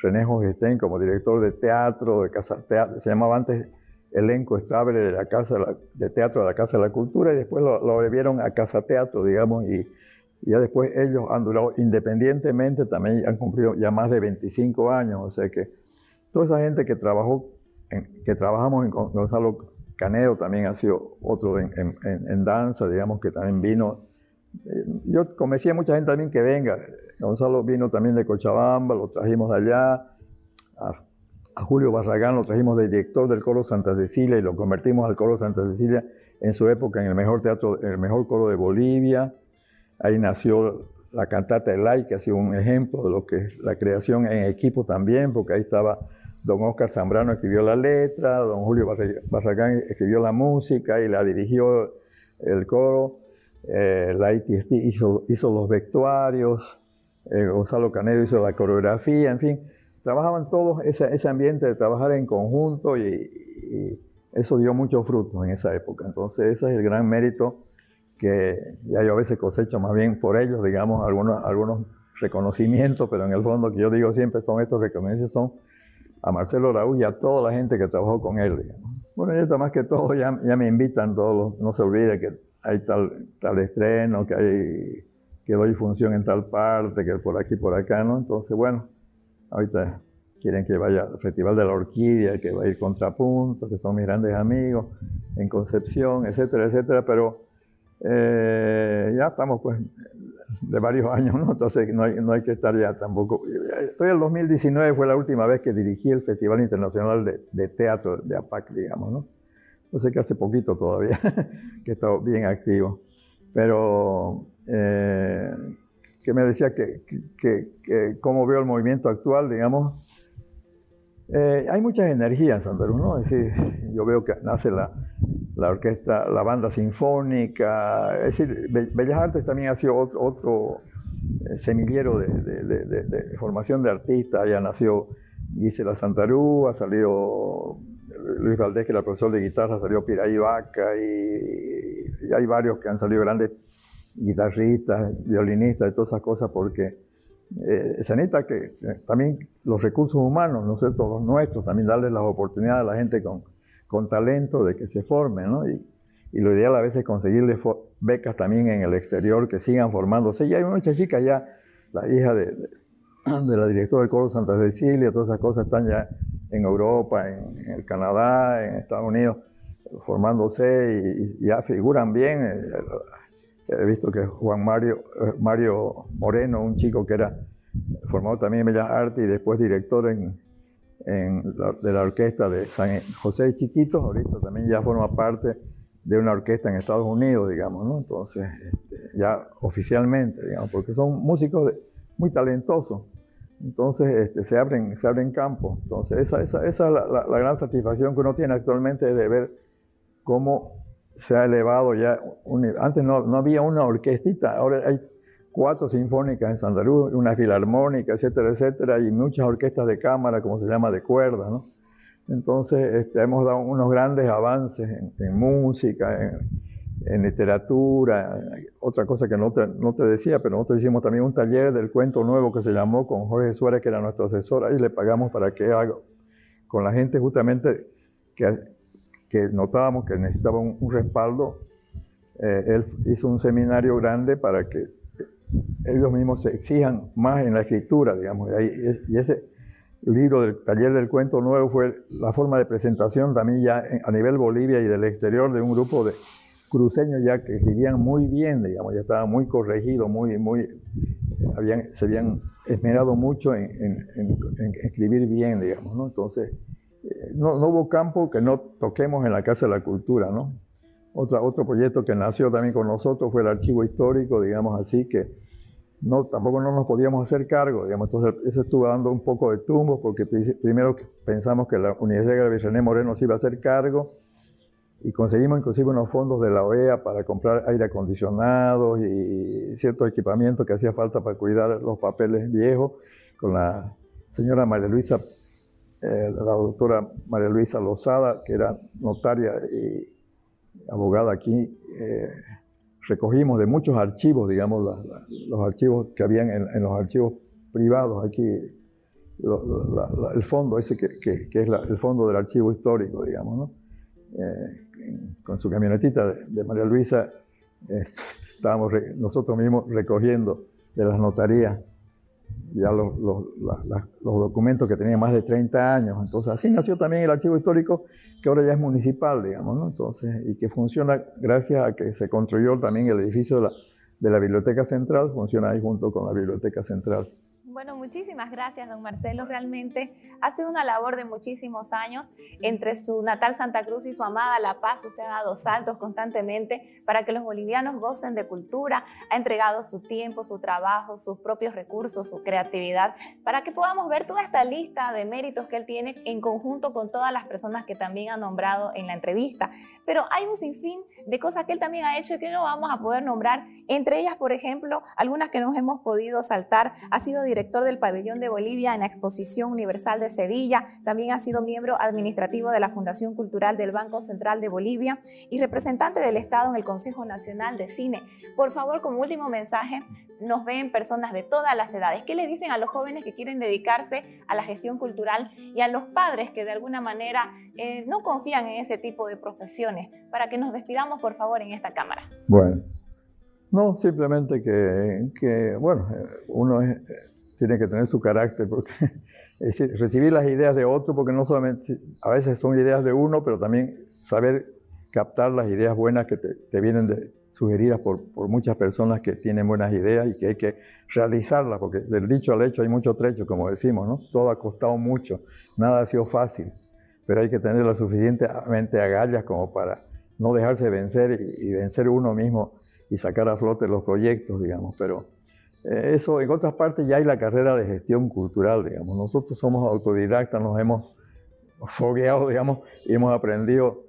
René Jogestén como director de teatro, de Casa Teatro, se llamaba antes Elenco Estable de la Casa de Teatro de la Casa de la Cultura, y después lo revieron a Casa Teatro, digamos, y ya después ellos han durado independientemente, también han cumplido ya más de 25 años, o sea que toda esa gente que trabajamos en Gonzalo Canedo también ha sido otro en danza, digamos, que también vino. Yo convencí a mucha gente también que venga. Gonzalo vino también de Cochabamba, lo trajimos de allá. A Julio Barragán lo trajimos de director del Coro Santa Cecilia y lo convertimos al Coro Santa Cecilia en su época en el mejor teatro, el mejor coro de Bolivia. Ahí nació la cantata Elay, que ha sido un ejemplo de lo que es la creación en equipo también, porque ahí estaba don Oscar Zambrano, escribió la letra, don Julio Barragán escribió la música y la dirigió el coro, la ITST hizo los vestuarios, Gonzalo Canedo hizo la coreografía, en fin, trabajaban todos ese ambiente de trabajar en conjunto y eso dio muchos frutos en esa época. Entonces ese es el gran mérito que ya yo a veces cosecho más bien por ellos, digamos, algunos reconocimientos, pero en el fondo que yo digo siempre son estos reconocimientos, son a Marcelo Araúz y a toda la gente que trabajó con él, digamos. Bueno, y esto más que todo ya me invitan todos, no se olvide que hay tal estreno, que doy función en tal parte, que por aquí, por acá, ¿no? Entonces, bueno, ahorita quieren que vaya al Festival de la Orquídea, que va a ir Contrapunto, que son mis grandes amigos, en Concepción, etcétera, etcétera, pero ya estamos pues de varios años, ¿no? Entonces no hay que estar ya tampoco. Estoy en el 2019, fue la última vez que dirigí el Festival Internacional de Teatro de APAC, digamos, ¿no? Entonces que hace poquito todavía, que he estado bien activo. Pero, que me decía que cómo veo el movimiento actual, digamos. Hay muchas energías en Santa Cruz, ¿no? Es decir, yo veo que nace la orquesta, la banda sinfónica, es decir, Bellas Artes también ha sido otro semillero de formación de artistas. Ya nació Gisela Santarú, ha salido Luis Valdés, que era profesor de guitarra, salió Piraí Vaca, y hay varios que han salido grandes guitarristas, violinistas, de todas esas cosas, porque se necesita que también los recursos humanos, ¿no es cierto?, los nuestros, también darles las oportunidades a la gente con talento de que se formen, ¿no? Y lo ideal a veces es conseguirles becas también en el exterior, que sigan formándose. Y hay muchas chicas ya, la hija de la directora del coro Santa Cecilia, todas esas cosas están ya en Europa, en el Canadá, en Estados Unidos, formándose y ya figuran bien. He visto que Juan Mario Moreno, un chico que era formado también en Bellas Artes y después director de la orquesta de San José de Chiquitos, ahorita también ya forma parte de una orquesta en Estados Unidos, digamos, ¿no? Entonces, ya oficialmente, digamos, porque son músicos muy talentosos. Entonces, se abren campos. Entonces, esa es la gran satisfacción que uno tiene actualmente, de ver cómo se ha elevado ya. Antes no había una orquestita, ahora hay 4 sinfónicas en Santa Cruz, una filarmónica, etcétera, etcétera, y muchas orquestas de cámara, como se llama, de cuerda, ¿no? Entonces, hemos dado unos grandes avances en música, en literatura. Otra cosa que no te decía, pero nosotros hicimos también un taller del cuento nuevo que se llamó, con Jorge Suárez, que era nuestro asesor. Ahí le pagamos para que haga con la gente justamente que notábamos que necesitaba un respaldo. Él hizo un seminario grande para que ellos mismos se exijan más en la escritura, digamos. Y ese libro del taller del cuento nuevo fue la forma de presentación también ya a nivel Bolivia y del exterior, de un grupo de cruceños ya que escribían muy bien, digamos, ya estaba muy corregido, se habían esmerado mucho en escribir bien, digamos, ¿no? Entonces, no hubo campo que no toquemos en la Casa de la Cultura, ¿no? Otro proyecto que nació también con nosotros fue el archivo histórico, digamos así, que tampoco no nos podíamos hacer cargo, digamos. Entonces eso estuvo dando un poco de tumbo, porque primero pensamos que la Universidad de René Moreno se iba a hacer cargo, y conseguimos inclusive unos fondos de la OEA para comprar aire acondicionado y ciertos equipamientos que hacía falta para cuidar los papeles viejos, con la señora María Luisa, la doctora María Luisa Lozada, que era notaria y abogada aquí. Recogimos de muchos archivos, digamos, los archivos que habían en los archivos privados aquí, el fondo ese que es el fondo del archivo histórico, digamos, ¿no? Con su camionetita de María Luisa, estábamos nosotros mismos recogiendo de las notarías ya los documentos que tenían más de 30 años. Entonces, así nació también el archivo histórico, que ahora ya es municipal, digamos, ¿no? Entonces, y que funciona gracias a que se construyó también el edificio de la Biblioteca Central, funciona ahí junto con la Biblioteca Central. Bueno, muchísimas gracias, don Marcelo. Realmente ha sido una labor de muchísimos años. Entre su natal Santa Cruz y su amada La Paz, usted ha dado saltos constantemente para que los bolivianos gocen de cultura. Ha entregado su tiempo, su trabajo, sus propios recursos, su creatividad, para que podamos ver toda esta lista de méritos que él tiene en conjunto con todas las personas que también ha nombrado en la entrevista. Pero hay un sinfín de cosas que él también ha hecho y que no vamos a poder nombrar. Entre ellas, por ejemplo, algunas que nos hemos podido saltar. Ha sido director del Pabellón de Bolivia en la Exposición Universal de Sevilla. También ha sido miembro administrativo de la Fundación Cultural del Banco Central de Bolivia y representante del Estado en el Consejo Nacional de Cine. Por favor, como último mensaje, nos ven personas de todas las edades. ¿Qué le dicen a los jóvenes que quieren dedicarse a la gestión cultural y a los padres que de alguna manera no confían en ese tipo de profesiones? Para que nos despidamos, por favor, en esta cámara. Bueno, no, simplemente que bueno, uno tiene que tener su carácter, porque es decir, recibir las ideas de otro, porque no solamente, a veces son ideas de uno, pero también saber captar las ideas buenas que te vienen sugeridas por muchas personas que tienen buenas ideas y que hay que realizarlas, porque del dicho al hecho hay mucho trecho, como decimos, ¿no? Todo ha costado mucho, nada ha sido fácil, pero hay que tener lo suficientemente agallas como para no dejarse vencer y vencer uno mismo y sacar a flote los proyectos, digamos. Pero Eso, en otras partes ya hay la carrera de gestión cultural, digamos. Nosotros somos autodidactas, nos hemos fogueado, digamos, y hemos aprendido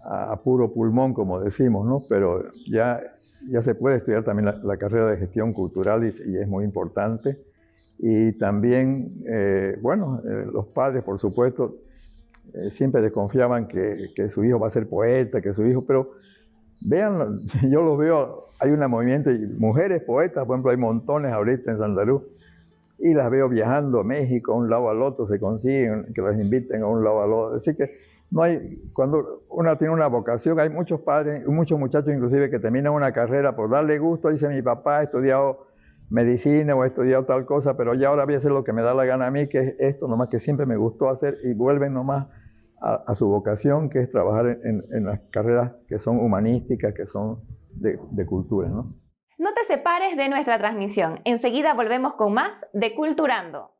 a puro pulmón, como decimos, ¿no? Pero ya se puede estudiar también la carrera de gestión cultural y es muy importante. Y también, los padres, por supuesto, siempre desconfiaban que su hijo va a ser poeta, pero vean, yo los veo, hay un movimiento de mujeres poetas, por ejemplo, hay montones ahorita en Santa Cruz, y las veo viajando a México, a un lado al otro, se consiguen que los inviten a un lado al otro. Así que cuando uno tiene una vocación, hay muchos padres, muchos muchachos inclusive que terminan una carrera por darle gusto. Dice, mi papá ha estudiado medicina o ha estudiado tal cosa, pero ya ahora voy a hacer lo que me da la gana a mí, que es esto nomás que siempre me gustó hacer, y vuelven nomás a su vocación, que es trabajar en las carreras que son humanísticas, que son de cultura, ¿no? No te separes de nuestra transmisión. Enseguida volvemos con más de Culturando.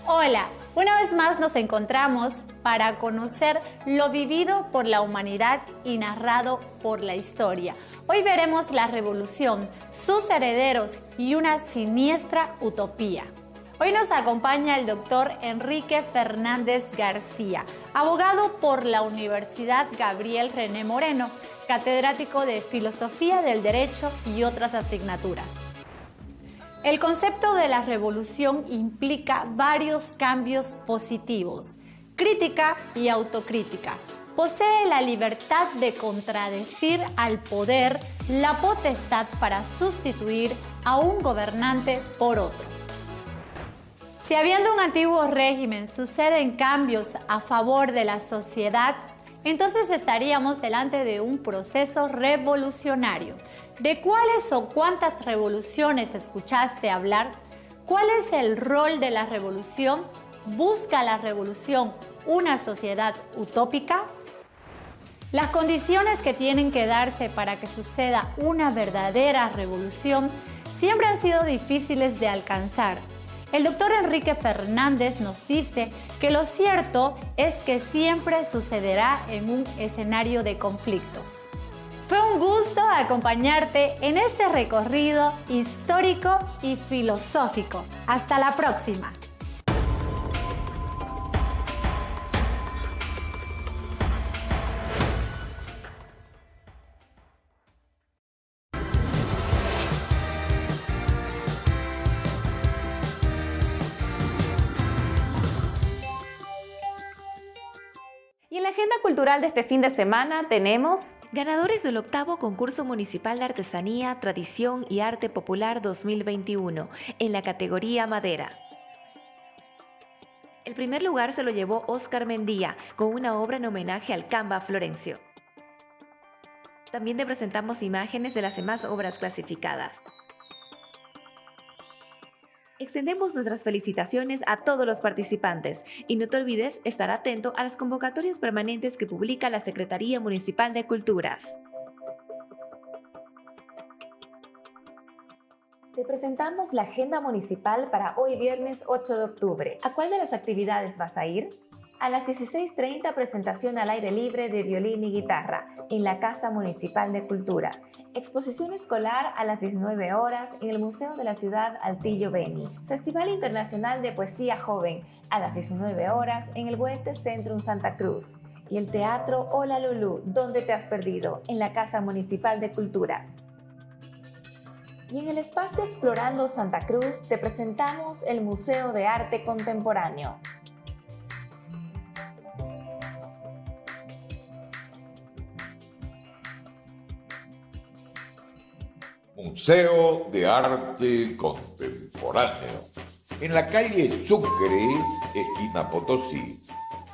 Hola, una vez más nos encontramos para conocer lo vivido por la humanidad y narrado por la historia. Hoy veremos la revolución, sus herederos y una siniestra utopía. Hoy nos acompaña el doctor Enrique Fernández García, abogado por la Universidad Gabriel René Moreno, catedrático de Filosofía del Derecho y otras asignaturas. El concepto de la revolución implica varios cambios positivos, crítica y autocrítica. Posee la libertad de contradecir al poder, la potestad para sustituir a un gobernante por otro. Si habiendo un antiguo régimen suceden cambios a favor de la sociedad, entonces estaríamos delante de un proceso revolucionario. ¿De cuáles o cuántas revoluciones escuchaste hablar? ¿Cuál es el rol de la revolución? ¿Busca la revolución una sociedad utópica? Las condiciones que tienen que darse para que suceda una verdadera revolución siempre han sido difíciles de alcanzar. El doctor Enrique Fernández nos dice que lo cierto es que siempre sucederá en un escenario de conflictos. Fue un gusto acompañarte en este recorrido histórico y filosófico. Hasta la próxima. Y en la agenda cultural de este fin de semana tenemos ganadores del 8º Concurso Municipal de Artesanía, Tradición y Arte Popular 2021 en la categoría Madera. El primer lugar se lo llevó Óscar Mendía con una obra en homenaje al Camba Florencio. También te presentamos imágenes de las demás obras clasificadas. Extendemos nuestras felicitaciones a todos los participantes y no te olvides estar atento a las convocatorias permanentes que publica la Secretaría Municipal de Culturas. Te presentamos la agenda municipal para hoy viernes 8 de octubre. ¿A cuál de las actividades vas a ir? A las 16:30 presentación al aire libre de violín y guitarra en la Casa Municipal de Culturas. Exposición escolar a las 19 horas en el Museo de la Ciudad Altillo Beni. Festival Internacional de Poesía Joven a las 19 horas en el Goethe Centrum Santa Cruz. Y el Teatro Hola Lulú, ¿dónde te has perdido? En la Casa Municipal de Culturas. Y en el espacio Explorando Santa Cruz te presentamos el Museo de Arte Contemporáneo. Museo de Arte Contemporáneo. En la calle Sucre, esquina Potosí,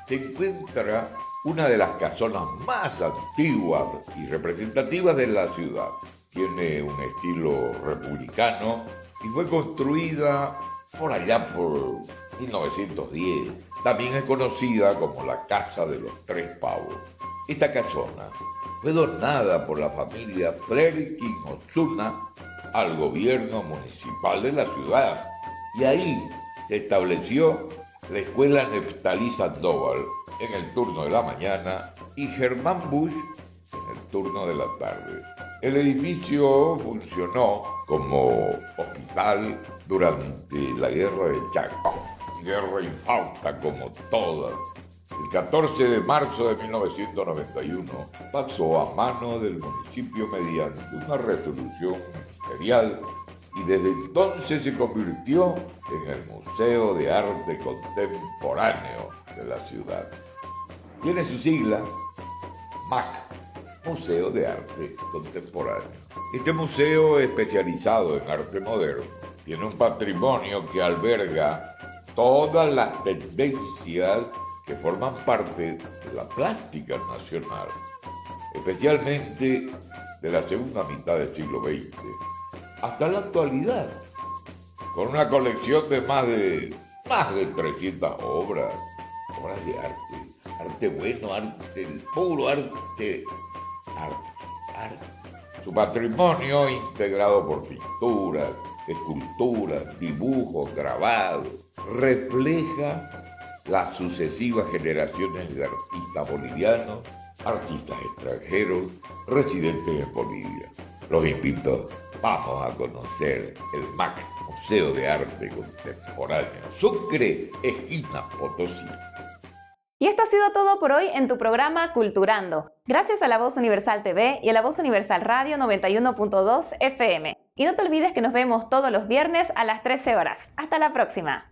se encuentra una de las casonas más antiguas y representativas de la ciudad. Tiene un estilo republicano y fue construida por allá por 1910. También es conocida como la Casa de los Tres Pavos. Esta casona fue donada por la familia Frederick Osuna al gobierno municipal de la ciudad y ahí se estableció la escuela Neftalí Sandoval en el turno de la mañana y Germán Busch en el turno de la tarde. El edificio funcionó como hospital durante la Guerra del Chaco, guerra infausta como todas. El 14 de marzo de 1991 pasó a mano del municipio mediante una resolución ministerial y desde entonces se convirtió en el Museo de Arte Contemporáneo de la ciudad. Tiene su sigla MAC, Museo de Arte Contemporáneo. Este museo especializado en arte moderno tiene un patrimonio que alberga todas las tendencias que forman parte de la plástica nacional, especialmente de la segunda mitad del siglo XX hasta la actualidad, con una colección de más de 300 obras de arte bueno, arte puro, arte. Su patrimonio, integrado por pinturas, esculturas, dibujos, grabados, refleja las sucesivas generaciones de artistas bolivianos, artistas extranjeros, residentes en Bolivia. Los invito, vamos a conocer el MAC, Museo de Arte Contemporáneo, Sucre, esquina Potosí. Y esto ha sido todo por hoy en tu programa Culturando. Gracias a La Voz Universal TV y a La Voz Universal Radio 91.2 FM. Y no te olvides que nos vemos todos los viernes a las 13 horas. Hasta la próxima.